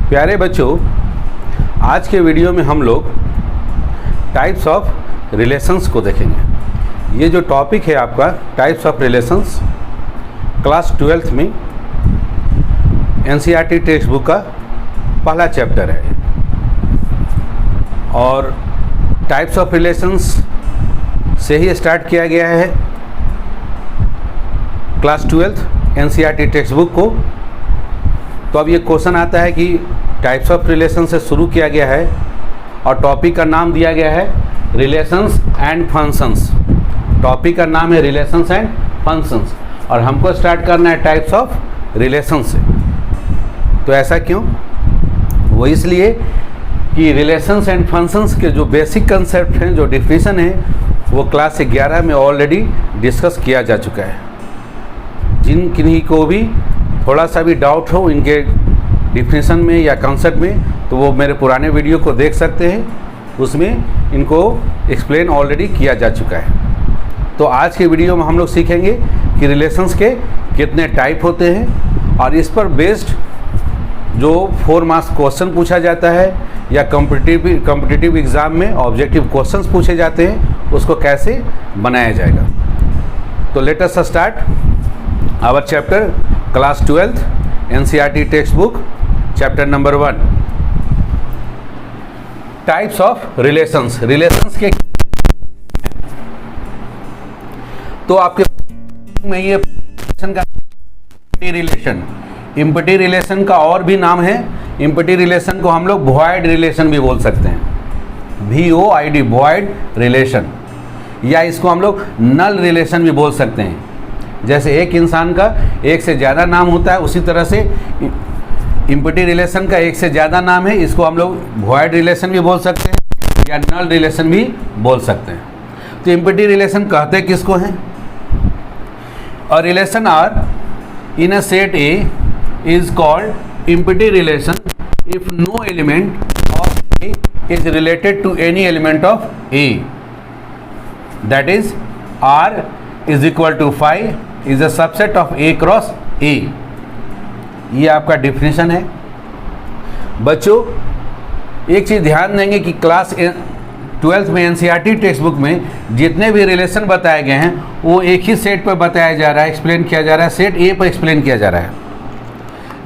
प्यारे बच्चों, आज के वीडियो में हम लोग टाइप्स ऑफ रिलेशंस को देखेंगे। ये जो टॉपिक है आपका types of relations, class 12th में एनसीईआरटी टेक्स्ट बुक का पहला चैप्टर है। और टाइप्स ऑफ रिलेशंस से ही स्टार्ट किया गया है class 12th NCERT text book को। तो अब ये क्वेश्चन आता है कि टाइप्स ऑफ रिलेशन से शुरू किया गया है और टॉपिक का नाम दिया गया है रिलेशंस एंड फंक्शंस। टॉपिक का नाम है रिलेशंस एंड फंक्शंस और हमको स्टार्ट करना है टाइप्स ऑफ रिलेशन से। तो ऐसा क्यों? वो इसलिए कि रिलेशंस एंड फंक्शंस के जो बेसिक कंसेप्ट हैं, जो डिफिनीशन है, वो क्लास 11 में ऑलरेडी डिस्कस किया जा चुका है। जिन किन्हीं को भी थोड़ा सा भी डाउट हो इनके डिफिनीशन में या कंसेप्ट में, तो वो मेरे पुराने वीडियो को देख सकते हैं। उसमें इनको एक्सप्लेन ऑलरेडी किया जा चुका है। तो आज के वीडियो में हम लोग सीखेंगे कि रिलेशंस के कितने टाइप होते हैं और इस पर बेस्ड जो 4 मार्क्स क्वेश्चन पूछा जाता है या कॉम्पिटिटिव एग्ज़ाम में ऑब्जेक्टिव क्वेश्चंस पूछे जाते हैं, उसको कैसे बनाया जाएगा। तो let us start our chapter class 12th NCERT text book chapter number 1 types of relations. Relations के तो आपके में ये रिलेशन, इम्पटी रिलेशन का और भी नाम है। इम्पटी रिलेशन को हम लोग वॉइड रिलेशन भी बोल सकते हैं, VOID वॉइड रिलेशन, या इसको हम लोग नल रिलेशन भी बोल सकते हैं। जैसे एक इंसान का एक से ज़्यादा नाम होता है, उसी तरह से इम्पटी रिलेशन का एक से ज़्यादा नाम है। इसको हम लोग वॉइड रिलेशन भी बोल सकते हैं या नल रिलेशन भी बोल सकते हैं। तो इम्पटी रिलेशन कहते किसको हैं? A relation R in a set A is called empty relation if no element of A is related to any element of A. That is R is equal to 5 is a subset of A cross A. ये आपका definition है। बच्चों, एक चीज़ ध्यान देंगे कि class 12th में NCERT text book में जितने भी रिलेशन बताए गए हैं वो एक ही सेट पर बताया जा रहा है, एक्सप्लेन किया जा रहा है, सेट ए पर एक्सप्लेन किया जा रहा है।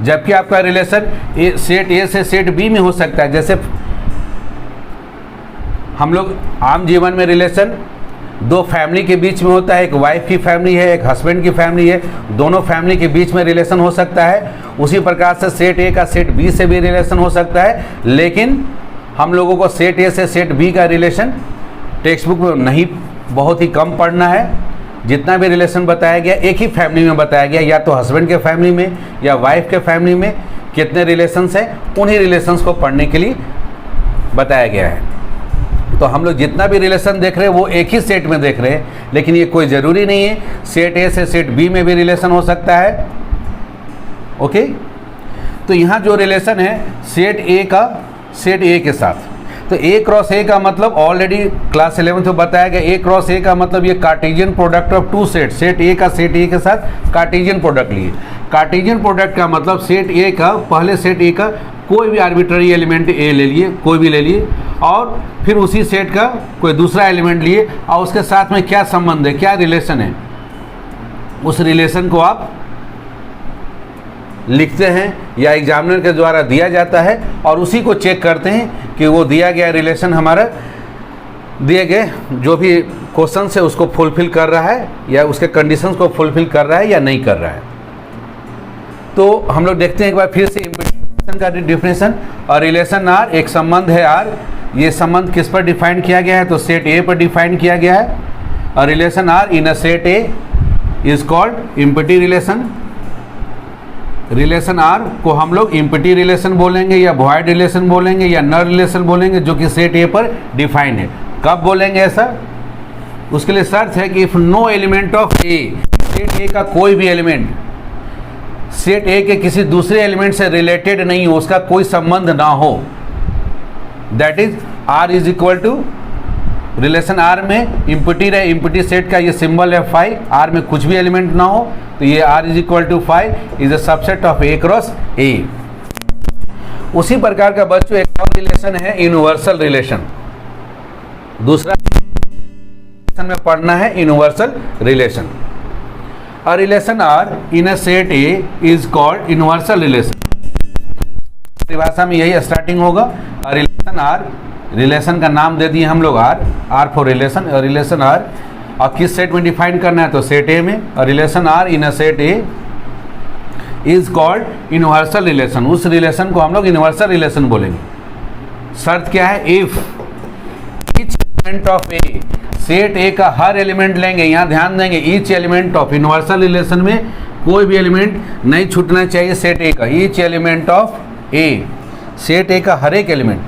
जबकि आपका रिलेशन सेट ए से सेट बी में हो सकता है। जैसे हम लोग आम जीवन में रिलेशन दो फैमिली के बीच में होता है, एक वाइफ की फैमिली है, एक हस्बैंड की फैमिली है, दोनों फैमिली के बीच में रिलेशन हो सकता है। उसी प्रकार से सेट ए का सेट बी से भी रिलेशन हो सकता है। लेकिन हम लोगों को सेट ए से सेट बी का रिलेशन टेक्स्ट बुक में नहीं, बहुत ही कम पढ़ना है। जितना भी रिलेशन बताया गया एक ही फैमिली में बताया गया, या तो हस्बैंड के फैमिली में या वाइफ के फैमिली में कितने रिलेशंस हैं, उन्हीं रिलेशंस को पढ़ने के लिए बताया गया है। तो हम लोग जितना भी रिलेशन देख रहे हैं वो एक ही सेट में देख रहे हैं, लेकिन ये कोई ज़रूरी नहीं है। सेट ए से सेट बी में भी रिलेशन हो सकता है। ओके, तो यहाँ जो रिलेशन है सेट ए का सेट ए के साथ, तो ए क्रॉस ए का मतलब ऑलरेडी क्लास 11th में बताया गया। ए क्रॉस ए का मतलब ये Cartesian product of two set, set A का सेट ए के साथ कार्टेशियन प्रोडक्ट लिए। कार्टेशियन प्रोडक्ट का मतलब सेट ए का पहले सेट ए का कोई भी आर्बिट्ररी एलिमेंट ए ले लिए, कोई भी ले लिए, और फिर उसी सेट का कोई दूसरा एलिमेंट लिए और उसके साथ में क्या संबंध है, क्या रिलेशन है, उस रिलेशन को आप लिखते हैं या एग्जामिनर के द्वारा दिया जाता है और उसी को चेक करते हैं कि वो दिया गया रिलेशन हमारा दिए गए जो भी क्वेश्चन है उसको फुलफिल कर रहा है या उसके कंडीशंस को फुलफिल कर रहा है या नहीं कर रहा है। तो हम लोग देखते हैं एक बार फिर से इम्पटी का डिफिनेशन। और रिलेशन आर, एक संबंध है आर। ये संबंध किस पर डिफाइन किया गया है? तो सेट ए पर डिफाइन किया गया है। और relation R in a set A is called empty relation. Relation R को हम लोग इम्पटी रिलेशन बोलेंगे या वॉइड रिलेशन बोलेंगे या नल रिलेशन बोलेंगे, जो कि सेट ए पर डिफाइन है। कब बोलेंगे ऐसा? उसके लिए शर्त है कि if no element of A, set A का कोई भी एलिमेंट सेट ए के किसी दूसरे एलिमेंट से रिलेटेड नहीं हो, उसका कोई संबंध ना हो, that is R is equal to relation R में इम्पटी रहे, इम्पटी सेट का ये सिंबल है 5, आर में कुछ भी एलिमेंट ना हो, तो ये R is equal to 5 is a subset of A cross A. उसी प्रकार का बच्चों एक और रिलेशन है यूनिवर्सल रिलेशन। दूसरा रिलेशन में पढ़ना है universal relation. A relation R in a set A is called universal relation. परिभाषा में यही स्टार्टिंग होगा। अ रिलेशन आर, रिलेशन का नाम दे दिए हम लोग R for relation. A relation R, और किस सेट में डिफाइन करना है तो सेट ए में। A relation R in a set A is called universal relation. उस रिलेशन को हम लोग यूनिवर्सल रिलेशन बोलेंगे। शर्त क्या है? If each element of A, set A का हर एलिमेंट लेंगे, यहाँ ध्यान देंगे, each element of, universal relation में कोई भी एलिमेंट नहीं छूटना चाहिए सेट ए का। Each element of A, set A का हर एक एलिमेंट,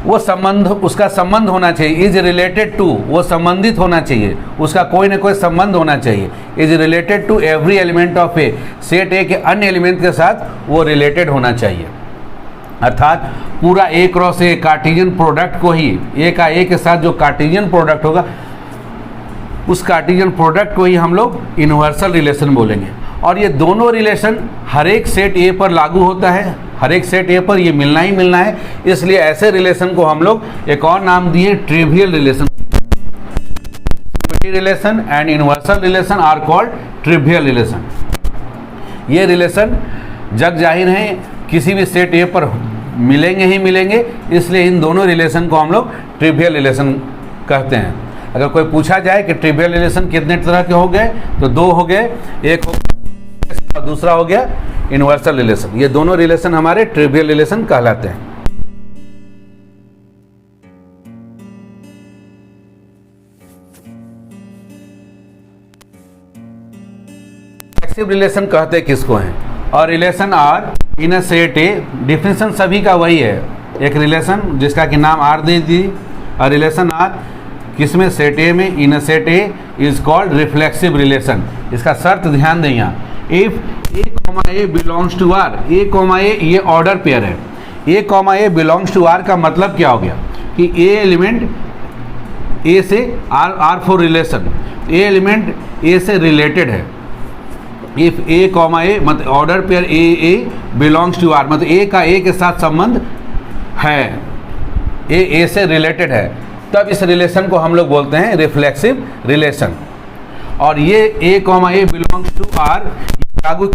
वो संबंध, उसका संबंध होना चाहिए। इज रिलेटेड टू, वो संबंधित होना चाहिए, उसका कोई ना कोई संबंध होना चाहिए। Is related to every element of A, set A के अन्य एलिमेंट के साथ वो रिलेटेड होना चाहिए। अर्थात पूरा ए क्रॉस ए कार्टेशियन प्रोडक्ट को ही, ए का ए के साथ जो कार्टेशियन प्रोडक्ट होगा, उस कार्टेशियन प्रोडक्ट को ही हम लोग यूनिवर्सल रिलेशन बोलेंगे। और ये दोनों रिलेशन हर एक सेट ए पर लागू होता है, हर एक सेट ए पर ये मिलना ही मिलना है। इसलिए ऐसे रिलेशन को हम लोग एक और नाम दिए trivial relation. Relation and universal relation are called trivial relation. ये रिलेशन जग जाहिर है किसी भी सेट ए पर मिलेंगे ही मिलेंगे, इसलिए इन दोनों रिलेशन को हम लोग ट्रिवियल रिलेशन कहते हैं। अगर कोई पूछा जाए कि ट्रिवियल रिलेशन कितने तरह के हो गए, तो दो हो गए, एक हो और दूसरा हो गया यूनिवर्सल रिलेशन। ये दोनों रिलेशन हमारे ट्रिवियल रिलेशन कहलाते हैं। रिफ्लेक्सिव रिलेशन कहते किसको हैं? और relation R in a set A, definition सभी का वही है, एक रिलेशन जिसका कि नाम आर दे दी। और रिलेशन आर किसमें? सेट ए में। In a set A is called reflexive relation. इसका शर्त ध्यान दें यहाँ, if A comma A belongs to R, A comma A ये ऑर्डर पेयर है, A comma A belongs to R का मतलब क्या हो गया कि ए एलिमेंट ए से R for relation, A element A से रिलेटेड है। इफ ए कॉमा ए मतलब order pair A belongs to R, मतलब ए का ए के साथ संबंध है, ए से रिलेटेड है, तब इस रिलेशन को हम लोग बोलते हैं रिफ्लेक्सिव रिलेशन। और ये A comma A belongs to R लागू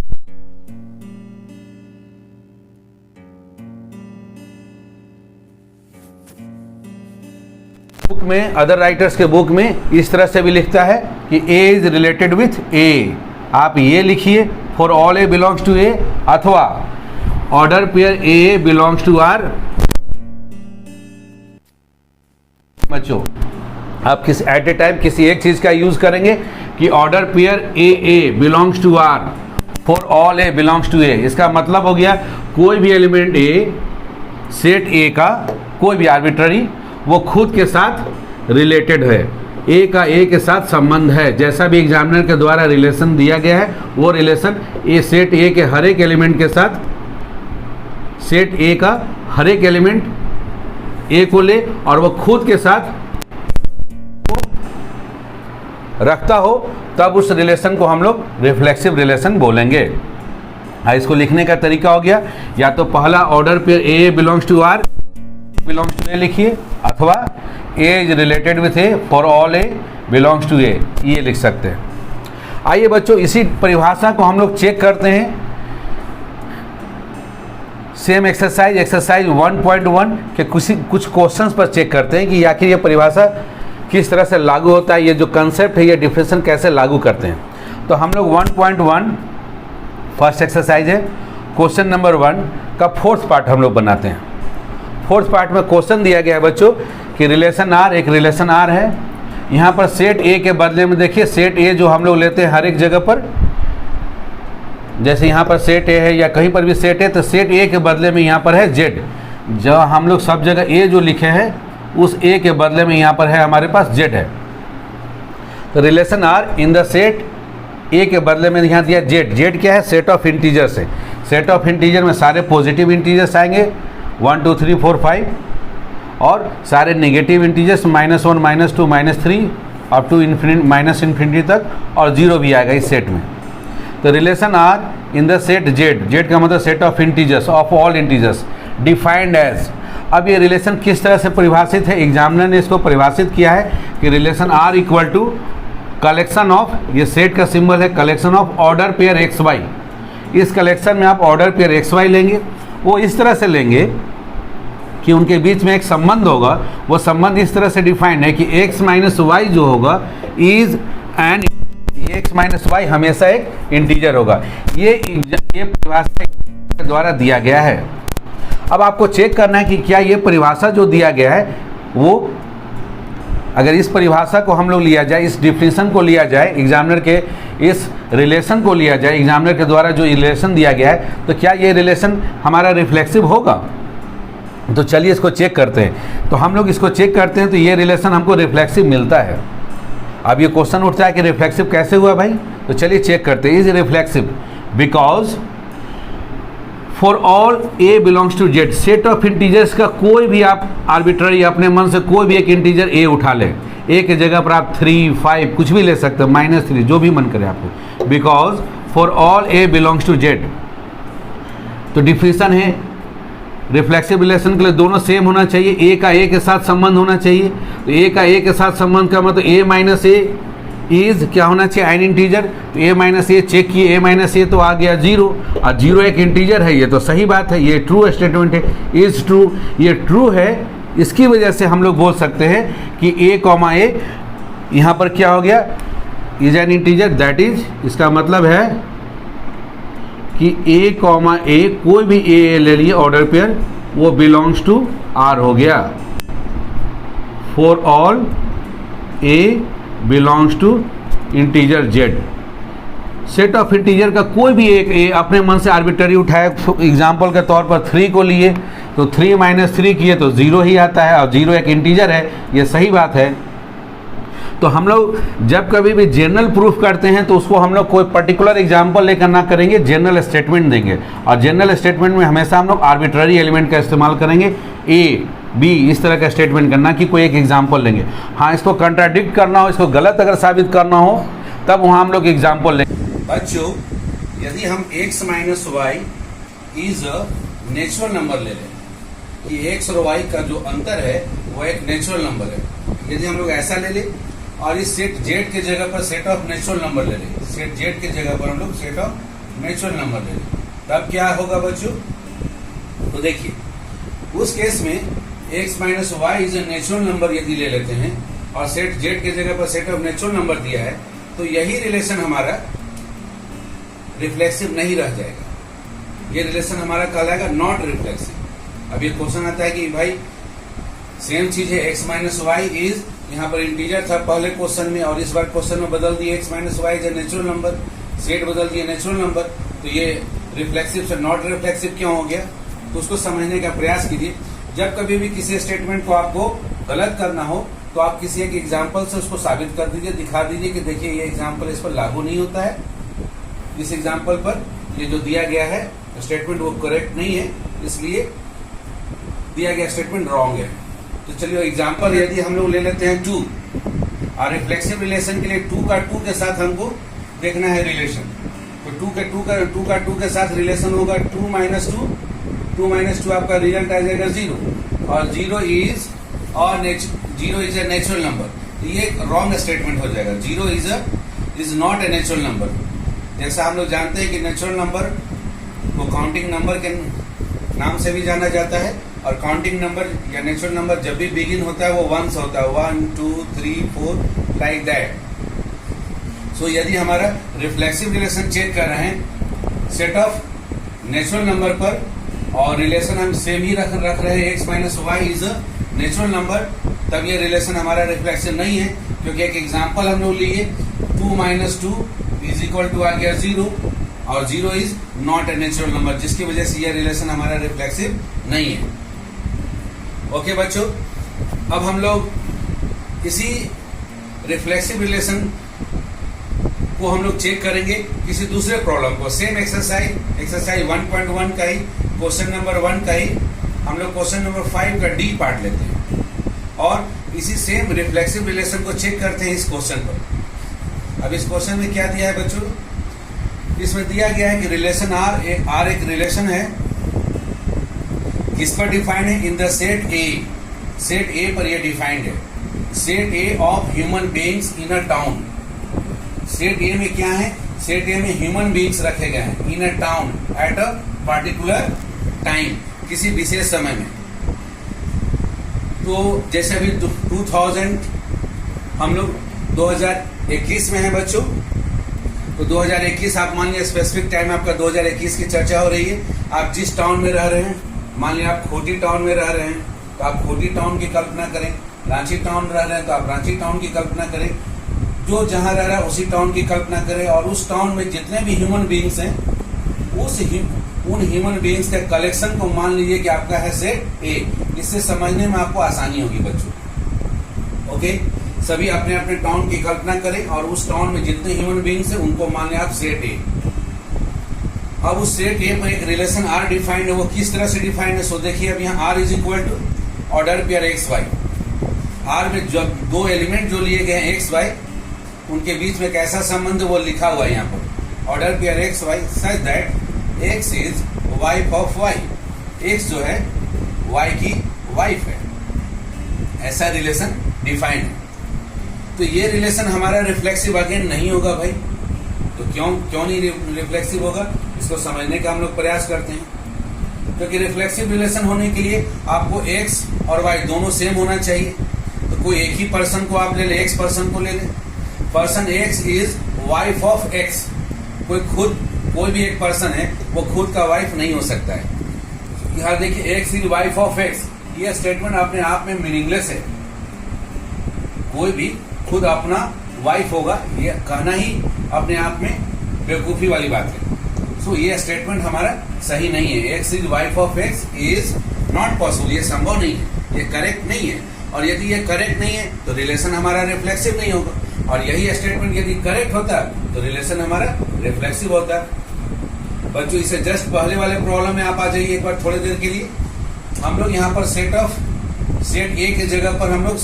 बुक में, अदर राइटर्स के बुक में इस तरह से भी लिखता है कि A is related with A. आप ये लिखिए for all A belongs to A, अथवा order pair A belongs to R. बच्चों आप किस एट ए टाइम किसी एक चीज का यूज करेंगे कि order pair A belongs to R for all A belongs to A. इसका मतलब हो गया कोई भी एलिमेंट ए, सेट ए का कोई भी आर्बिट्ररी, वो खुद के साथ रिलेटेड है, ए का ए के साथ संबंध है। जैसा भी एग्जामिनर के द्वारा रिलेशन दिया गया है, वो रिलेशन ए सेट ए के हर एक एलिमेंट के साथ, सेट ए का हर एक एलिमेंट ए को ले और वो खुद के साथ रखता हो, तब उस रिलेशन को हम लोग रिफ्लेक्सिव रिलेशन बोलेंगे। इसको लिखने का तरीका हो गया, या तो पहला order pair A belongs to R belongs to A लिखिए, अथवा A is related with A for all A belongs to A, ये लिख सकते हैं। आइए बच्चों इसी परिभाषा को हम लोग चेक करते हैं। सेम एक्सरसाइज 1.1 के कुछ क्वेश्चंस पर चेक करते हैं कि आखिर ये परिभाषा किस तरह से लागू होता है, ये जो कंसेप्ट है, ये डिफिनेशन कैसे लागू करते हैं। तो हम लोग 1.1 फर्स्ट एक्सरसाइज है, क्वेश्चन नंबर 1 का फोर्थ पार्ट हम लोग बनाते हैं। फोर्थ पार्ट में क्वेश्चन दिया गया है बच्चों कि रिलेशन आर, एक रिलेशन आर है, यहाँ पर सेट ए के बदले में देखिए सेट ए जो हम लोग लेते हैं हर एक जगह पर, जैसे यहाँ पर सेट ए है या कहीं पर भी सेट है, तो सेट ए के बदले में यहाँ पर है जेड। जहाँ हम लोग सब जगह ए जो लिखे हैं उस ए के बदले में यहाँ पर है हमारे पास जेड है। तो relation R in the set A के बदले में यहाँ दिया जेड। जेड क्या है? सेट ऑफ इंटीजर्स है। सेट ऑफ इंटीजर में सारे पॉजिटिव इंटीजर्स आएंगे 1 2 3 4 5, और सारे negative integers -1 -2 -3 up to minus infinity तक, और 0 भी आएगा इस सेट में। तो relation R in the set Z, Z का मतलब set of integers of all integers defined as. अब ये रिलेशन किस तरह से परिभाषित है, एग्जामिनर ने इसको परिभाषित किया है कि relation R equal to collection of, ये सेट का सिंबल है, collection of order pair x y. इस कलेक्शन में आप ऑर्डर पेयर एक्स वाई लेंगे, वो इस तरह से लेंगे कि उनके बीच में एक संबंध होगा, वो संबंध इस तरह से डिफाइंड है कि x माइनस वाई जो होगा is an, x minus y हमेशा एक इंटीजर होगा। ये परिभाषा के द्वारा दिया गया है। अब आपको चेक करना है कि क्या ये परिभाषा जो दिया गया है वो, अगर इस परिभाषा को हम लोग लिया जाए, इस डिफिनेशन को लिया जाए, एग्जामिनर के इस रिलेशन को लिया जाए, एग्जामिनर के द्वारा जो रिलेशन दिया गया है, तो क्या ये रिलेशन हमारा रिफ्लेक्सिव होगा? तो चलिए इसको चेक करते हैं। तो हम लोग इसको चेक करते हैं तो ये रिलेशन हमको रिफ्लेक्सिव मिलता है। अब ये क्वेश्चन उठता है कि रिफ्लेक्सिव कैसे हुआ भाई, तो चलिए चेक करते हैं। Is reflexive because for all A belongs to Z, set of integers का कोई भी आप आर्बिट्ररी अपने मन से कोई भी एक इंटीजर ए उठा लें, ए के जगह पर आप 3, 5 कुछ भी ले सकते हो, -3 जो भी मन करे आपको। Because for all A belongs to Z, तो डिफिनेशन है रिफ्लेक्सिव रिलेशन के लिए दोनों सेम होना चाहिए, ए का ए के साथ संबंध होना चाहिए। तो ए का ए के साथ संबंध का मतलब ए माइनस ए इज क्या होना चाहिए, एन इंटीजर। तो ए माइनस ए चेक किए, ए माइनस ए तो आ गया 0, और 0 एक इंटीजर है, ये तो सही बात है, ये ट्रू स्टेटमेंट है, इज ट्रू, ये ट्रू है। इसकी वजह से हम लोग बोल सकते हैं कि ए कॉमा ए यहाँ पर क्या हो गया, is an integer, that is, इसका मतलब है कि ए कॉमा ए कोई भी ए ले लिए ऑर्डर पेयर, वो बिलोंग्स टू आर हो गया। For all A belongs to integer Z, set of integer का कोई भी एक ए अपने मन से आर्बिट्ररी उठाए, एग्जाम्पल के तौर पर 3 को लिए तो 3 - 3 किए तो 0 ही आता है, और 0 एक इंटीजर है, ये सही बात है। तो हम लोग जब कभी भी जनरल प्रूफ करते हैं तो उसको हम लोग कोई पर्टिकुलर एग्जाम्पल लेकर ना करेंगे, जनरल स्टेटमेंट देंगे, और जनरल स्टेटमेंट में हमेशा हम लोग आर्बिट्ररी एलिमेंट का इस्तेमाल करेंगे, ए बी इस तरह का स्टेटमेंट करना कि कोई एक एग्जाम्पल लेंगे। हाँ, इसको कंट्राडिक्ट करना हो, इसको गलत अगर साबित करना हो तब वहाँ हम लोग एग्जाम्पल लेंगे। बच्चों, यदि हम x minus y is a natural number ले लें कि x और y का जो अंतर है वो एक नेचुरल नंबर है, यदि हम लोग ऐसा ले लें और इस सेट z के जगह पर सेट ऑफ नेचुरल नंबर ले लें, सेट z के जगह पर हम लोग सेट ऑफ नेचुरल नंबर ले लें, तब क्या होगा बच्चों? तो देखिए, उस केस में x minus y is a natural number यदि ले लेते हैं और सेट z के जगह पर सेट ऑफ नेचुरल नंबर दिया है, तो यही रिलेशन हमारा रिफ्लेक्सिव नहीं रह जाएगा, ये रिलेशन हमारा कहलाएगा नॉट रिफ्लेक्सिव। अब ये क्वेश्चन आता है कि भाई सेम चीज है, x माइनस वाई इज, यहाँ पर इंटीजर था पहले क्वेश्चन में और इस बार क्वेश्चन में बदल दिए x minus y is natural number, set बदल दिए नेचुरल नंबर, तो ये रिफ्लेक्सिव से नॉट रिफ्लेक्सिव क्यों हो गया? तो उसको समझने का प्रयास कीजिए। जब कभी भी किसी स्टेटमेंट को आपको गलत करना हो तो आप किसी एक एग्जाम्पल से उसको साबित कर दीजिए, दिखा दीजिए कि देखिए ये एग्जाम्पल इस पर लागू नहीं होता है, इस एग्जाम्पल पर ये जो दिया गया है स्टेटमेंट वो करेक्ट नहीं है, इसलिए दिया गया स्टेटमेंट रॉन्ग है। तो चलिए एग्जाम्पल यदि हम लोग ले लेते हैं 2, और रिफ्लेक्सिव रिलेशन के लिए 2 का 2 के साथ हमको देखना है रिलेशन, तो 2 का 2 के साथ रिलेशन होगा 2 माइनस 2 आपका रिजल्ट आ जाएगा 0, और 0 इज ए नेचुरल नंबर, ये एक रॉन्ग स्टेटमेंट हो जाएगा। 0 is not a natural number. जैसा हम लोग जानते हैं कि नेचुरल नंबर को काउंटिंग नंबर के नाम से भी जाना जाता है, और काउंटिंग नंबर या नेचुरल नंबर जब भी बिगिन होता है वो 1 से होता है, 1 2 3 4 लाइक दैट। सो यदि हमारा रिफ्लेक्सिव रिलेशन चेक कर रहे हैं सेट ऑफ नेचुरल नंबर पर, और रिलेशन हम सेम ही रख रहे हैं, x minus y is a natural number, तब ये रिलेशन हमारा रिफ्लेक्सिव नहीं है, क्योंकि एक एग्जाम्पल हम लोग लिए 2 माइनस 2 इज इक्वल टू आ गया 0, और 0 is not a natural number, जिसकी वजह से यह रिलेशन हमारा रिफ्लेक्सिव नहीं है। ओके बच्चों, अब हम लोग इसी रिफ्लेक्सिव रिलेशन को हम लोग चेक करेंगे किसी दूसरे प्रॉब्लम को, सेम एक्सरसाइज 1.1 का ही, क्वेश्चन नंबर 1 का ही हम लोग क्वेश्चन नंबर 5 का डी पार्ट लेते हैं, और इसी सेम रिफ्लेक्सिव रिलेशन को चेक करते हैं इस क्वेश्चन पर। अब इस क्वेश्चन में क्या दिया है बच्चों? इसमें दिया गया है कि रिलेशन आर एक रिलेशन है, किस पर डिफाइंड है? इन द सेट ए, सेट ए पर ये डिफाइंड है, set A of human beings in a town. Set A में क्या है? सेट ए में ह्यूमन बीइंग्स रखे गए हैं in a town at a particular time, किसी विशेष समय में। तो जैसे अभी 2000 हम लोग 2021 में है बच्चों, तो 2021 आप मान लिया स्पेसिफिक टाइम आपका 2021 की चर्चा हो रही है। आप जिस टाउन में रह रहे हैं, मान लिया आप खोटी टाउन में रह रहे हैं तो आप खोटी टाउन की कल्पना करें, रांची टाउन रह रहे हैं तो आप रांची टाउन की कल्पना करें, जो जहां रह रहा है उसी टाउन की कल्पना करें, और उस टाउन में जितने भी ह्यूमन बीइंग्स हैं उन ह्यूमन बीइंग्स के कलेक्शन को मान लीजिए कि आपका है सेट ए। इससे समझने में आपको आसानी होगी बच्चों। ओके, सभी अपने अपने टाउन की कल्पना करें और उस टाउन में जितने ह्यूमन बीइंग्स हैं उनको मान लें आप सेट ए। अब उस सेट ए में एक रिलेशन आर डिफाइंड है, वो किस तरह से डिफाइंड है? सो देखिए, अब यहाँ R is equal to order pair x y. R में जो दो एलिमेंट जो लिए गए हैं एक्स वाई, उनके बीच में कैसा संबंध वो लिखा हुआ है यहाँ पर, order pair x y such that x is wife of y. X जो है वाई की वाइफ है, ऐसा रिलेशन डिफाइंड है। तो ये रिलेशन हमारा रिफ्लेक्सिव अगेन नहीं होगा भाई। तो क्यों नहीं रिफ्लेक्सिव होगा? इसको समझने का हम लोग प्रयास करते हैं। क्योंकि रिफ्लेक्सिव रिलेशन होने के लिए आपको एक्स और वाई दोनों सेम होना चाहिए। तो कोई एक ही पर्सन को आप ले ले, एक्स पर्सन को ले ले, person x is wife of x. कोई भी एक पर्सन है वो खुद का वाइफ नहीं हो सकता है। यहाँ देखिए, x is wife of x, ये स्टेटमेंट अपने आप में मीनिंगलेस है। कोई भी खुद अपना वाइफ होगा, ये कहना ही अपने आप में बेवकूफी वाली बात है। सो ये स्टेटमेंट हमारा सही नहीं है। X is wife of x is not possible, ये संभव नहीं है, ये करेक्ट नहीं है। और यदि ये करेक्ट नहीं है तो रिलेशन हमारा रिफ्लेक्सिव नहीं होगा। और यही स्टेटमेंट यदि करेक्ट होता तो रिलेशन हमारा रिफ्लेक्सिव होता। बच्चों, इसे जस्ट पहले वाले प्रॉब्लम में आप आ जाइए एक बार थोड़ी देर के लिए। हम लोग यहाँ पर सेट ए के जगह पर हम लोग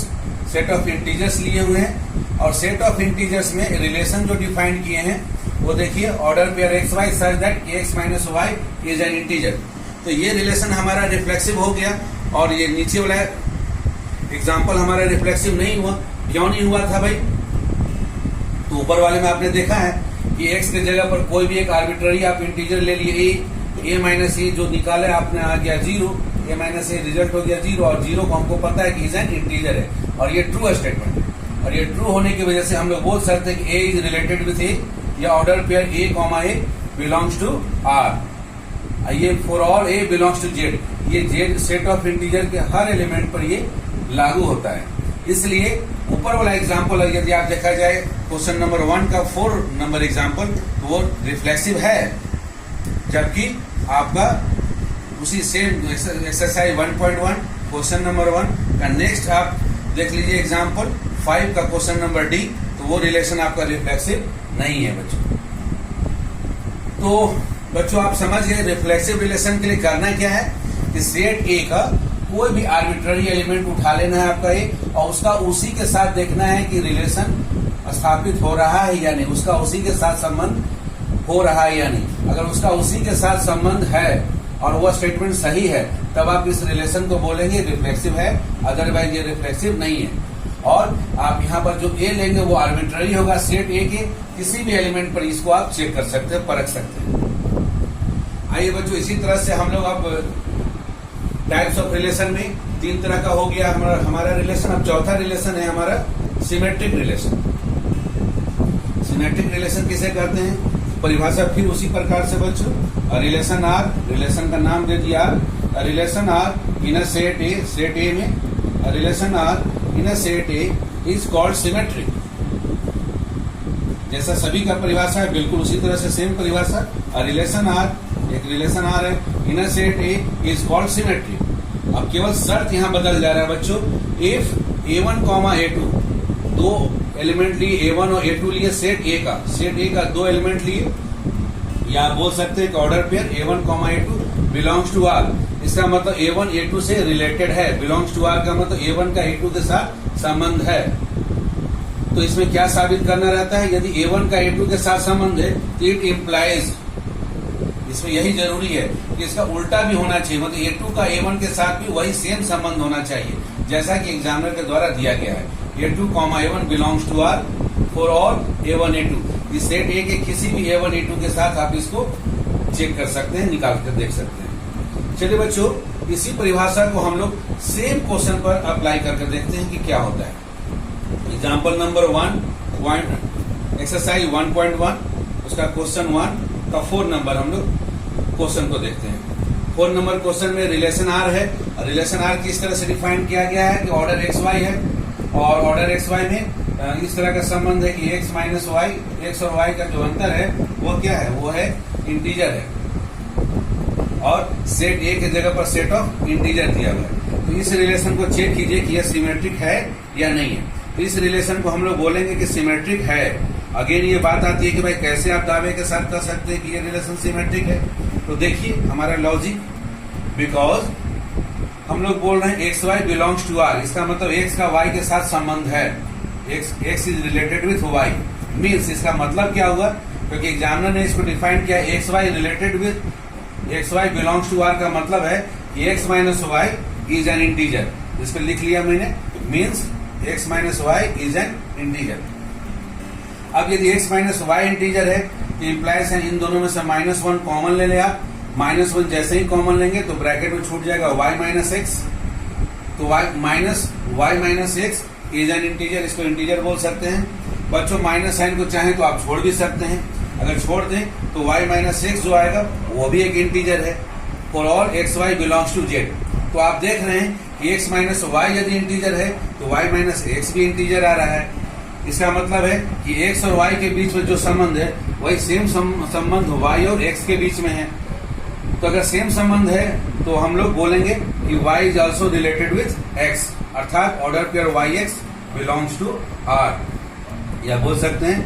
सेट ऑफ इंटीजर्स लिए हुए हैं, और सेट ऑफ इंटीजर्स में रिलेशन जो डिफाइन किए हैं वो देखिए, order pair x y such that x minus y is an integer. तो ये रिलेशन हमारा रिफ्लेक्सिव हो गया। और ये नीचे वाला एग्जाम्पल हमारा रिफ्लेक्सिव नहीं हुआ। क्यों नहीं हुआ था भाई? तो ऊपर वाले में आपने देखा है कि एक्स के जगह पर कोई भी एक आर्बिट्ररी आप इंटीजर ले लिए, ए माइनस ए जो निकाले आपने आ गया 0, ए माइनस ए रिजल्ट हो गया 0, और 0 को हमको पता है कि इज एन इंटीजर है, और ये ट्रू स्टेटमेंट है। और ये ट्रू होने की वजह से हम लोग बोल सकते हैं कि A is related with A, या order pair A comma A belongs to R. ये for all A belongs to Z, ये जेड सेट ऑफ इंटीजर के हर एलिमेंट पर ये लागू होता है। इसलिए ऊपर वाला एग्जाम्पल यदि आप देखा जाए क्वेश्चन नंबर 1 का 4 नंबर एग्जाम्पल, तो वो रिफ्लेक्सिव है। जबकि आपका उसी सेम एक्सरसाइज 1.1 क्वेश्चन नंबर 1 का नेक्स्ट आप देख लीजिए एग्जाम्पल 5 का क्वेश्चन नंबर डी, तो वो रिलेशन आपका रिफ्लेक्सिव नहीं है बच्चों। तो बच्चों आप समझ गए रिफ्लेक्सिव रिलेशन के लिए करना क्या है कि सेट ए का कोई भी आर्बिट्ररी एलिमेंट उठा लेना है आपका ए, और उसका उसी के साथ देखना है कि रिलेशन स्थापित हो रहा है या नहीं, उसका उसी के साथ संबंध हो रहा है या नहीं। अगर उसका उसी के साथ संबंध है और वह स्टेटमेंट सही है, तब आप इस रिलेशन को बोलेंगे रिफ्लेक्सिव है, अदरवाइज ये रिफ्लेक्सिव नहीं है। और आप यहाँ पर जो ए लेंगे वो आर्बिट्ररी होगा, सेट ए के किसी भी एलिमेंट पर इसको आप चेक कर सकते हैं, परख सकते हैं। आइए बच्चों, इसी तरह से हम लोग अब टाइप्स ऑफ रिलेशन में 3 तरह का हो गया हमारा रिलेशन। अब चौथा रिलेशन है हमारा सिमेट्रिक रिलेशन। सिमेट्रिक रिलेशन किसे कहते हैं? परिभाषा फिर उसी प्रकार से बच्चों, रिलेशन आर, रिलेशन का नाम दे दिया R, relation R in a set A में relation R in a set A is called symmetric. जैसा सभी का परिभाषा है बिल्कुल उसी तरह से सेम परिभाषा, रिलेशन आर, एक रिलेशन आर है in a set A is called symmetric. अब केवल शर्त यहाँ बदल जा रहा है बच्चों, इफ A1, A2 दो एलिमेंट लिए, A1 और A2 लिए सेट ए का 2 एलिमेंट लिए, या आप बोल सकते हैं कि order pair A1, A2 belongs to R. इसका मतलब A1 A2 से रिलेटेड है, बिलोंग्स टू आर का मतलब A1 का A2 के साथ संबंध है। तो इसमें क्या साबित करना रहता है, यदि A1 का A2 के साथ संबंध है तो इट इम्प्लाइज, इसमें यही जरूरी है कि इसका उल्टा भी होना चाहिए, मतलब A2 का A1 के साथ भी वही सेम संबंध होना चाहिए जैसा कि एग्जामिनर के द्वारा दिया गया है। A2, A1 belongs to R for all A1 A2। इस सेट A के किसी भी A1 A2 के साथ आप इसको चेक कर सकते हैं, निकाल कर देख सकते हैं। चलिए बच्चों, इसी परिभाषा को हम लोग सेम क्वेश्चन पर अप्लाई करके देखते हैं कि क्या होता है। एग्जाम्पल नंबर 1 एक्सरसाइज 1.1 उसका क्वेश्चन 1 का 4 नंबर हम लोग क्वेश्चन को देखते हैं। 4 नंबर क्वेश्चन में रिलेशन आर है। रिलेशन आर किस तरह से डिफाइन किया गया है कि ऑर्डर एक्स वाई है और ऑर्डर एक्स वाई में इस तरह का संबंध है कि एक्स माइनस वाई, एक्स और वाई का जो अंतर है वो क्या है, वो है इंटीजर है और सेट ए के जगह पर सेट ऑफ इंटीजर दिया हुआ है। तो इस रिलेशन को चेक कीजिए कि यह सिमेट्रिक है या नहीं है। तो इस रिलेशन को हम लोग बोलेंगे कि सिमेट्रिक है। अगेन ये बात आती है कि भाई कैसे आप दावे के साथ कह सकते हैं कि ये रिलेशन सिमेट्रिक है। तो देखिए हमारा लॉजिक, बिकॉज हम लोग बोल रहे हैं x y belongs to R, इसका मतलब एक्स का वाई के साथ संबंध है, x is related with y. Means इसका मतलब क्या हुआ, क्योंकि एग्जामिनर ने इसको डिफाइन किया x y related with x y belongs to R का मतलब है कि x minus y is an integer. इसको लिख लिया मैंने, means x minus y is an integer. अब यदि x माइनस वाई इंटीजर है तो इंप्लाइज है इन दोनों में से -1 कॉमन ले आप। -1 जैसे ही कॉमन लेंगे तो ब्रैकेट में छूट जाएगा y माइनस एक्स, तो y minus x is an integer, इसको इंटीजर बोल सकते हैं। बच्चों माइनस साइन को चाहे तो आप छोड़ भी सकते हैं, अगर छोड़ दें तो y माइनस एक्स जो आएगा वो भी एक इंटीजर है for all x y belongs to Z. तो आप देख रहे हैं कि x माइनस वाई यदि इंटीजर है तो y माइनस एक्स भी इंटीजर आ रहा है। इसका मतलब है कि x और y के बीच में जो संबंध है वही सेम संबंध y और x के बीच में है। तो अगर सेम संबंध है तो हम लोग बोलेंगे कि y is also related with x, अर्थात order pair yx belongs to R, या बोल सकते हैं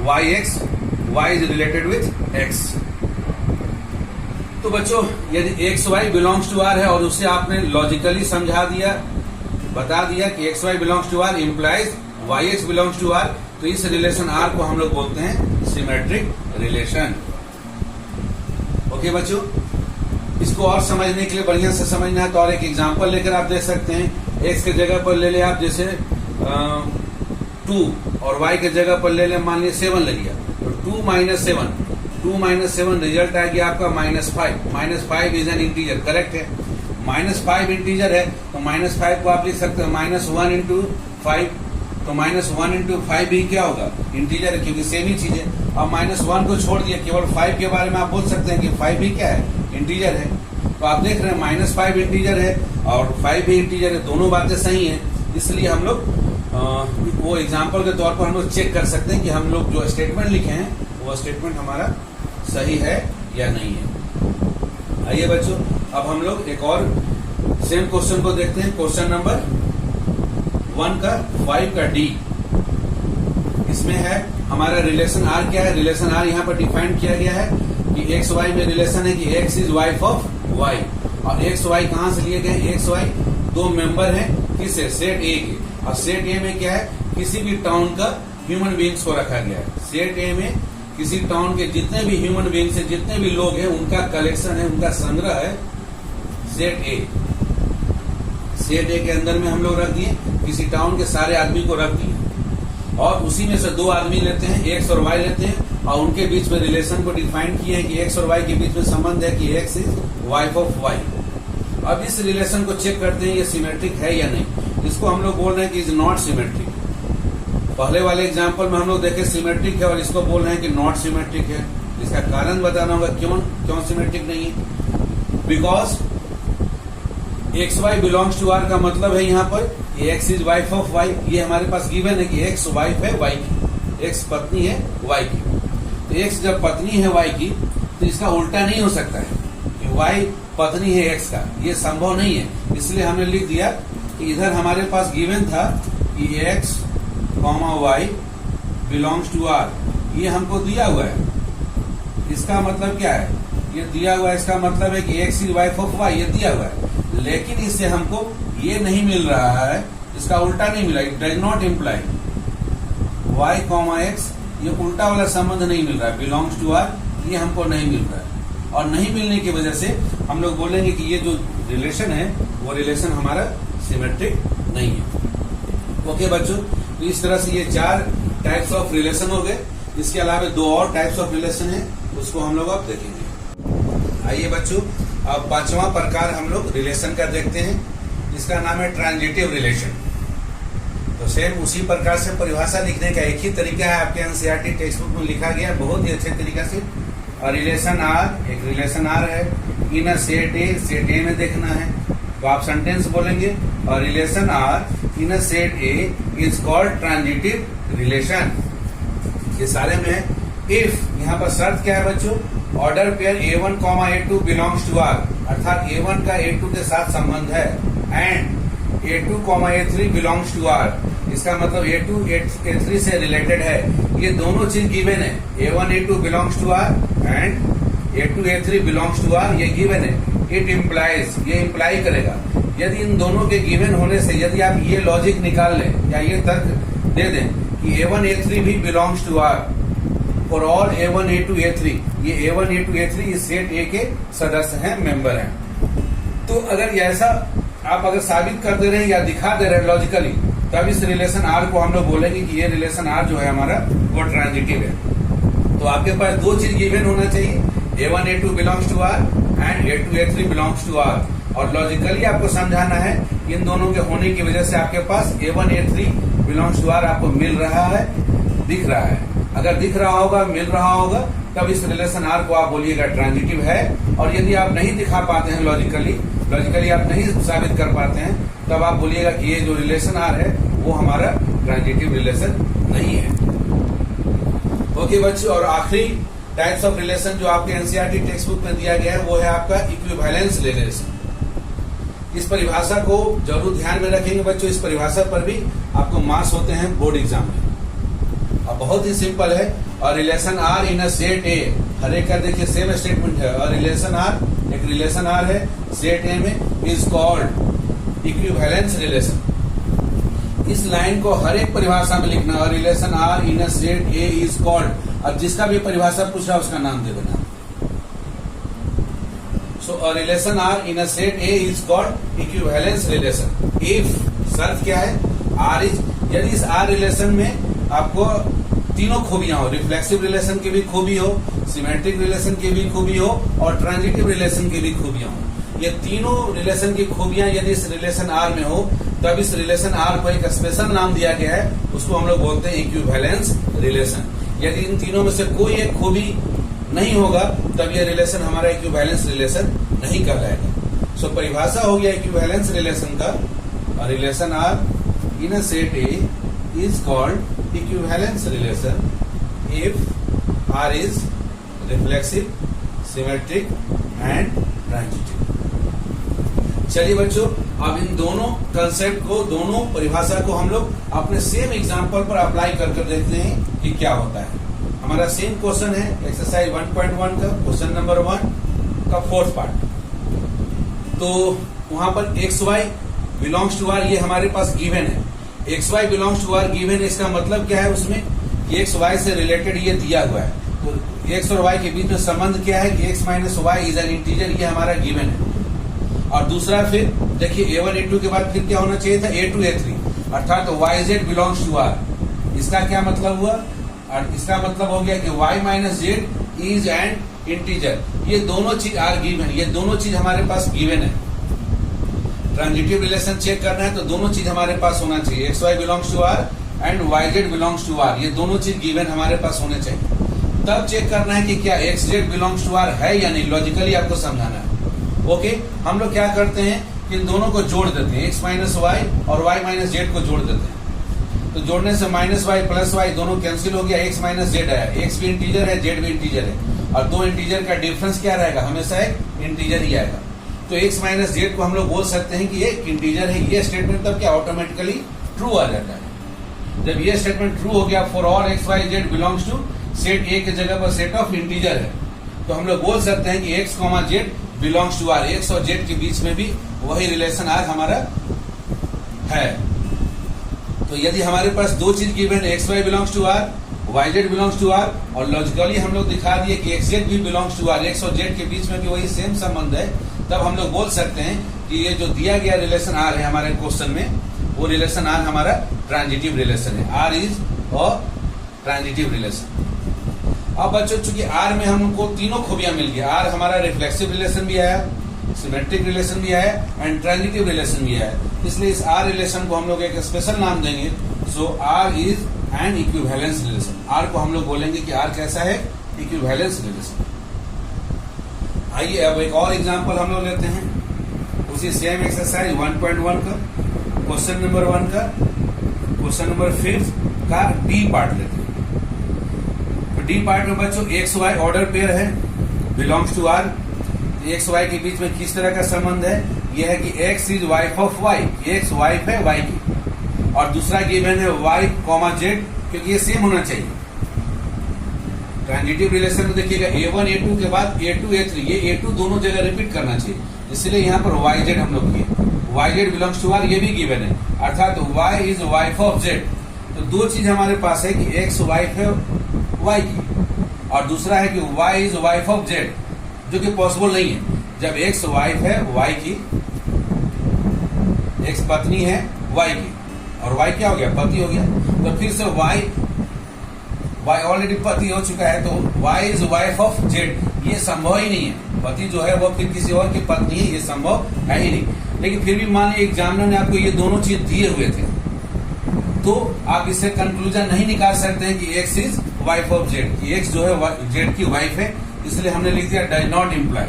y is related with x। तो बच्चों यदि x y belongs to R है और उसे आपने लॉजिकली समझा दिया, बता दिया कि x y belongs to R implies y x belongs to R, तो इस रिलेशन आर को हम लोग बोलते हैं सिमेट्रिक रिलेशन। ओके बच्चों, इसको और समझने के लिए बढ़िया से समझना है तो और एक एग्जांपल लेकर आप देख सकते हैं। एक्स के जगह पर ले ले आप जैसे 2 और वाई के जगह पर ले ले मान लीजिए 7 ले लिया, तो 2 माइनस 7 रिजल्ट आ गया आपका -5। -5 इज एन इंटीजर, करेक्ट है। -5 इंटीजर है तो -5 को आप लिख सकते हैं -1 इंटू 5, तो -1 इंटू 5 भी क्या होगा, इंटीजर है, क्योंकि सेम ही चीज है। अब -1 को छोड़ दिया, केवल 5 के बारे में आप बोल सकते हैं कि 5 भी क्या है, इंटीजर है। तो आप देख रहे हैं -5 इंटीजर है और 5 भी इंटीजर है, दोनों बातें सही है। इसलिए हम लोग वो एग्जाम्पल के तौर पर हम लोग चेक कर सकते हैं कि हम लोग जो स्टेटमेंट लिखे हैं वो स्टेटमेंट हमारा सही है या नहीं है। आइए बच्चों, अब हम लोग एक और सेम क्वेश्चन को देखते हैं। क्वेश्चन नंबर 1 का 5 का डी, इसमें है हमारा रिलेशन आर क्या है। रिलेशन आर यहाँ पर डिफाइन किया गया है कि एक्स वाई में रिलेशन है कि x is wife of y, और एक्स वाई कहाँ से लिए गए, एक्स वाई दो मेंबर हैं किसे, सेट ए के, और सेट ए में क्या है, किसी भी टाउन का ह्यूमन बींग्स को रखा गया है। सेट ए में किसी टाउन के जितने भी ह्यूमन बींग्स है, जितने भी लोग हैं, उनका कलेक्शन है, उनका संग्रह है सेट ए। सेट ए के अंदर में हम लोग रख दिए, किसी टाउन के सारे आदमी को रख दिए, और उसी में से 2 आदमी लेते हैं, एक्स और वाई लेते हैं, और उनके बीच में रिलेशन को डिफाइन किए हैं कि एक्स और वाई के बीच में संबंध है कि x is wife of y. अब इस रिलेशन को चेक करते हैं ये सिमेट्रिक है या नहीं। इसको हम लोग बोल रहे हैं कि इज नॉट सिमेट्रिक। पहले वाले एग्जाम्पल में हम लोग देखे सिमेट्रिक है और इसको बोल रहे हैं कि नॉट सिमेट्रिक है। इसका कारण बताना होगा क्यों सिमेट्रिक नहीं है। Because x y belongs to R का मतलब है यहाँ पर x is wife of y. ये हमारे पास गिवन है कि एक्स वाइफ है वाई की, एक्स पत्नी है वाई की। तो एक्स जब पत्नी है वाई की तो इसका उल्टा नहीं हो सकता है कि वाई पत्नी है एक्स का, ये संभव नहीं है। इसलिए हमने लिख दिया कि इधर हमारे पास गिवन था कि x comma y belongs to R, ये हमको दिया हुआ है। इसका मतलब क्या है, ये दिया हुआ है, इसका मतलब है कि x is wife of y, ये दिया हुआ है। लेकिन इससे हमको ये नहीं मिल रहा है, इसका उल्टा नहीं मिला, it does not imply y comma x, ये उल्टा वाला संबंध नहीं मिल रहा है, बिलोंग्स टू आर, ये हमको नहीं मिल रहा है। और नहीं मिलने की वजह से हम लोग बोलेंगे कि ये जो रिलेशन है वो रिलेशन हमारा सिमेट्रिक नहीं है। ओके बच्चों, तो इस तरह से ये 4 टाइप्स ऑफ रिलेशन हो गए। इसके अलावा 2 और टाइप्स ऑफ रिलेशन है, उसको हम लोग अब देखेंगे। आइए बच्चों, अब 5वां प्रकार हम लोग रिलेशन का देखते हैं। इसका नाम है ट्रांजिटिव रिलेशन। तो सेम उसी प्रकार से परिभाषा लिखने का एक ही तरीका है, आपके एनसीईआरटी टेक्स्ट बुक में लिखा गया बहुत ही अच्छे तरीके से। रिलेशन आर, एक रिलेशन आर है इन अ सेट ए में देखना है, तो आप सेंटेंस बोलेंगे और relation R in a set A is called transitive relation. ये सारे में है। इफ, यहाँ पर शर्त क्या है बच्चों, order pair A1, A2 belongs to R, अर्थात A1 का A2 के साथ संबंध है, and A2, A3 belongs to R, इसका मतलब A2 A3 से रिलेटेड है। ये दोनों चीज गिवन है, A1 A2 belongs to R and A2 A3 belongs to R, ये गिवन है। इट इम्प्लाइज, ये इम्प्लाई करेगा। यदि इन दोनों के गिवन होने से यदि आप ये लॉजिक निकाल लें या ये तर्क दे दें कि A1 A3 भी belongs to R for all A1 A2 A3, ये A1 A2 A3 इस सेट A के सदस्य हैं, मेंबर हैं। तो अगर ऐसा आप अगर साबित कर दे रहे हैं या दिखा दे रहे हैं लॉजिकली, तब इस रिलेशन आर को हम लोग बोलेंगे कि ये रिलेशन आर जो है हमारा वो ट्रांजिटिव है। तो आपके पास 2 चीज गिवन होना चाहिए, A1 A2 belongs to R and A2 A3 belongs to R, और लॉजिकली आपको समझाना है इन दोनों के होने की वजह से आपके पास A1 A3 belongs to are आपको मिल रहा है, दिख रहा है। अगर दिख रहा होगा, मिल रहा होगा, तब इस रिलेशन आर को आप बोलिएगा ट्रांजिटिव है। और यदि आप नहीं दिखा पाते हैं लॉजिकली आप नहीं साबित कर पाते हैं, तब आप बोलिएगा कि ये जो रिलेशन आर है वो हमारा ट्रांजिटिव रिलेशन नहीं है। ओके बच्चों, और आखिरी टाइप्स ऑफ रिलेशन जो आपके एनसीईआरटी टेक्स्ट बुक में दिया गया है वो है आपका इक्विवेलेंस रिलेशन। इस परिभाषा को जरूर ध्यान में रखेंगे बच्चों, इस परिभाषा पर भी आपको मार्क्स होते हैं बोर्ड एग्जाम में। अब बहुत ही सिंपल है, और relation R in a set A, हर एक का देखिए सेम स्टेटमेंट है, और रिलेशन आर, एक रिलेशन आर है सेट ए में, इज कॉल्ड इक्विवेलेंस रिलेशन। इस लाइन को हर एक परिभाषा में लिखना, और relation R in a set A is called, अब जिसका भी परिभाषा पूछ रहा है उसका नाम दे देना। So relation R in a set A is called equivalence relation. If, शर्त क्या है, आर इज, यदि इस आर रिलेशन में आपको तीनों खूबियां हो, रिफ्लेक्सिव रिलेशन की भी खूबी हो, सिमेट्रिक रिलेशन की भी खूबी हो, और ट्रांजिटिव रिलेशन की भी खूबियां हो, ये तीनों रिलेशन की खूबियां यदि इस रिलेशन आर में हो, तब इस रिलेशन आर को एक स्पेशल नाम दिया गया है, उसको हम लोग बोलते हैं इक्विवेलेंस रिलेशन। यदि इन तीनों में से कोई एक खूबी नहीं होगा, तब यह रिलेशन हमारा इक्विवेलेंस रिलेशन नहीं कहलाएगा। सो परिभाषा हो गया इक्विवेलेंस रिलेशन का, और relation R in a set A is called equivalence relation if R is reflexive, symmetric and transitive। चलिए बच्चों, अब इन दोनों कंसेप्ट को, दोनों परिभाषा को हम लोग अपने सेम एग्जांपल पर अप्लाई करके देखते हैं कि क्या होता है। हमारा सेम क्वेश्चन है एक्सरसाइज 1.1 का क्वेश्चन नंबर 1 का 4th पार्ट। तो वहां पर XY बिलोंग्स टू R ये हमारे पास गिवन है, XY belongs to R given, इसका मतलब क्या है उसमें कि XY से रिलेटेड ये दिया हुआ है। तो X और Y के बीच में संबंध क्या है कि X minus Y is an integer, ये हमारा गिवन है। और दूसरा फिर देखिए A1 A2 के बाद फिर क्या होना चाहिए था, A2 A3, अर्थात तो YZ बिलोंग्स टू R। इसका क्या मतलब हुआ, और इसका मतलब हो गया कि Y minus Z is an integer. ये दोनों चीज आर गिवन, ये दोनों चीज हमारे पास गिवन है। ट्रांजिटिव रिलेशन चेक करना है तो दोनों चीज हमारे पास होना चाहिए, XY belongs to R and YZ belongs to R, ये दोनों चीज गिवन हमारे पास होने चाहिए। तब चेक करना है कि क्या XZ बिलोंग्स टू R है या नहीं, लॉजिकली आपको समझाना है। ओके, हम लोग क्या करते हैं कि इन दोनों को जोड़ देते हैं, X माइनस Y और Y माइनस Z को जोड़ देते हैं। तो जोड़ने से माइनस Y प्लस Y दोनों कैंसिल हो गया, X माइनस Z आया। X भी इंटीजर है, Z भी इंटीजर है, और दो इंटीजर का डिफरेंस क्या रहेगा, हमेशा एक इंटीजर ही आएगा। तो X माइनस Z को हम लोग बोल सकते हैं कि एक इंटीजर है। ये स्टेटमेंट तब क्या ऑटोमेटिकली ट्रू आ जाता है। जब ये स्टेटमेंट ट्रू हो गया, for all X Y Z belongs to set A के जगह पर सेट ऑफ इंटीजर है, तो हम लोग बोल सकते हैं कि X, Z belongs to R। X और Z के बीच में भी वही रिलेशन R हमारा है। तो यदि हमारे पास दो चीज गिवन है, x y belongs to R, y z belongs to R, और लॉजिकली हम लोग दिखा दिए कि एक्स जेड भी बिलोंग्स टू आर, एक्स और जेड के बीच में भी वही सेम संबंध है, तब हम लोग बोल सकते हैं कि ये जो दिया गया रिलेशन आर है हमारे क्वेश्चन में, वो रिलेशन आर हमारा ट्रांजिटिव रिलेशन है। R is a transitive relation. अब बच्चों चूंकि आर में हमको तीनों खूबियां मिल गई, आर हमारा रिफ्लेक्सिव रिलेशन भी आया, सिमेट्रिक रिलेशन भी आया एंड ट्रांजिटिव रिलेशन भी आया, इसलिए इस आर रिलेशन को हम लोग एक स्पेशल नाम देंगे। So R is an equivalence relation. R को हम लोग बोलेंगे कि आर कैसा है, इक्विवेलेंस रिलेशन। आइए अब एक और एग्जांपल हम लोग लेते हैं उसी सेम एक्सरसाइज 1.1 का, क्वेश्चन नंबर 1 का, क्वेश्चन नंबर 5 का डी पार्ट लेते हैं। तो डी पार्ट में बच्चों एक्स वाई ऑर्डर पेयर है, belongs to R. X y के बीच में किस तरह का संबंध है, यह है कि x is wife of y, x wife है वाई की, और दूसरा गिवन है वाई कॉमा जेड, क्योंकि ये सेम होना चाहिए। ट्रांजिटिव रिलेशन में देखिएगा A1 A2 के बाद A2 A3, ये A2 दोनों जगह रिपीट करना चाहिए, इसलिए यहाँ पर वाई जेड हम लोग किए। Y z belongs to R, ये भी गिवन है, अर्थात y is wife of z. तो दो चीज हमारे पास है कि एक्स वाइफ है वाई की, और दूसरा है कि y is wife of z, जो कि पॉसिबल नहीं है। जब एक्स वाइफ है वाई की, एक्स पत्नी है वाई की, और वाई क्या हो गया, पति हो गया, तो फिर से वाई ऑलरेडी पति हो चुका है, तो y is wife of z, ये संभव ही नहीं है। पति जो है वो फिर किसी और की पत्नी है, ये संभव है ही नहीं। लेकिन फिर भी मान लीजिए एग्जामिनर ने आपको ये दोनों चीज दिए हुए थे, तो आप इससे कंक्लूजन नहीं निकाल सकते हैं कि x is wife of Z, कि एक्स जो है जेड की वाइफ है, इसलिए हमने लिख दिया डज नॉट इम्प्लाई।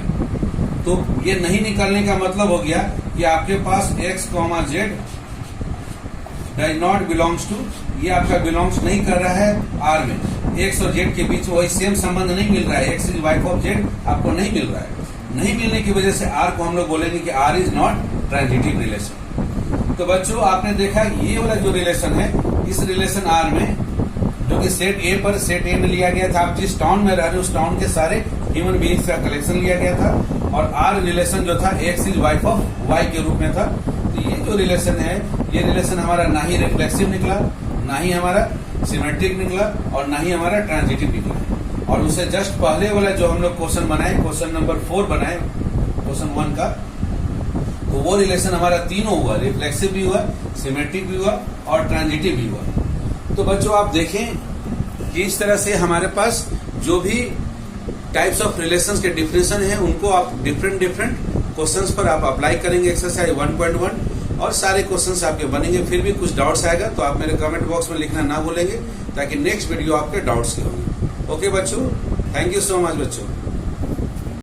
तो ये नहीं निकालने का मतलब हो गया कि आपके पास X comma Z does not belongs to, ये आपका बिलोंग्स नहीं कर रहा है आर में। एक्स और जेड के बीच में वही सेम संबंध नहीं मिल रहा है, x is wife of Z आपको नहीं मिल रहा है। नहीं मिलने की वजह से आर को हम लोग बोलेंगे कि R is not transitive relation. तो बच्चों आपने देखा ये वाला जो रिलेशन है, इस रिलेशन आर में, जो कि सेट ए पर सेट ए में लिया गया था, आप जिस टाउन में रह रहे हो उस टाउन के सारे ह्यूमन बीइंग्स का कलेक्शन लिया गया था, और आर रिलेशन जो था x is wife of y के रूप में था। तो ये जो रिलेशन है, ये रिलेशन हमारा ना ही रिफ्लेक्सिव निकला, ना ही हमारा सिमेट्रिक निकला, और ना ही हमारा ट्रांजिटिव निकला। और उससे जस्ट पहले वाला जो हम लोग क्वेश्चन बनाए, क्वेश्चन नंबर 4 बनाए क्वेश्चन 1 का, तो वो रिलेशन हमारा तीनों हुआ, रिफ्लेक्सिव भी हुआ, सिमेट्रिक भी हुआ और ट्रांजिटिव भी हुआ। तो बच्चों आप देखें कि इस तरह से हमारे पास जो भी टाइप्स ऑफ रिलेशंस के डिफिनेशन है, उनको आप डिफरेंट क्वेश्चंस पर आप अप्लाई करेंगे एक्सरसाइज 1.1, और सारे क्वेश्चंस आपके बनेंगे। फिर भी कुछ डाउट्स आएगा तो आप मेरे कमेंट बॉक्स में लिखना ना भूलेंगे, ताकि नेक्स्ट वीडियो आपके डाउट्स के होंगे। ओके बच्चों, थैंक यू सो मच बच्चों।